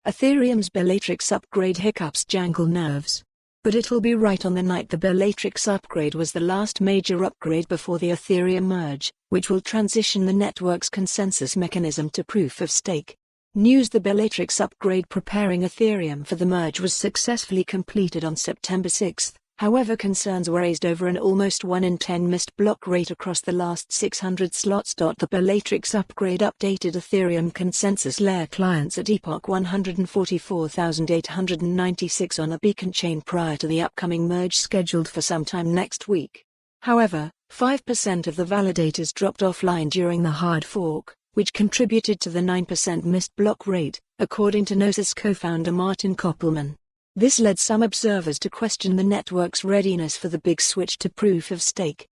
Ethereum's Bellatrix upgrade hiccups jangle nerves. But it'll be right on the night. The Bellatrix upgrade was the last major upgrade before the Ethereum merge, which will transition the network's consensus mechanism to proof of stake. News: the Bellatrix upgrade preparing Ethereum for the merge was successfully completed on September 6. However, concerns were raised over an almost 1 in 10 missed block rate across the last 600 slots. The Bellatrix upgrade updated Ethereum consensus layer clients at epoch 144,896 on a beacon chain prior to the upcoming merge scheduled for sometime next week. However, 5% of the validators dropped offline during the hard fork, which contributed to the 9% missed block rate, according to Gnosis co-founder Martin Koppelman. This led some observers to question the network's readiness for the big switch to proof of stake.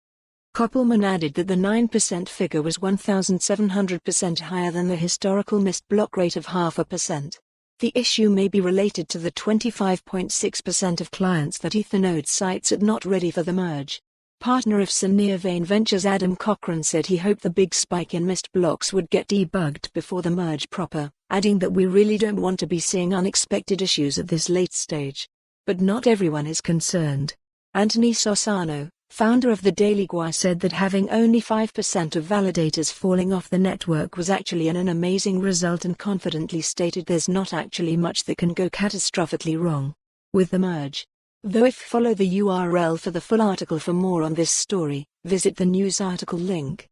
Koppelman added that the 9% figure was 1,700% higher than the historical missed block rate of 0.5%. The issue may be related to the 25.6% of clients that Ethernode cites as not ready for the merge. Partner of Senior Vein Ventures Adam Cochran said he hoped the big spike in missed blocks would get debugged before the merge proper, adding that we really don't want to be seeing unexpected issues at this late stage. But not everyone is concerned. Anthony Sossano, founder of the Daily Guai, said that having only 5% of validators falling off the network was actually an amazing result, and confidently stated there's not actually much that can go catastrophically wrong with the merge. Though if follow the URL for the full article. For more on this story, visit the news article link.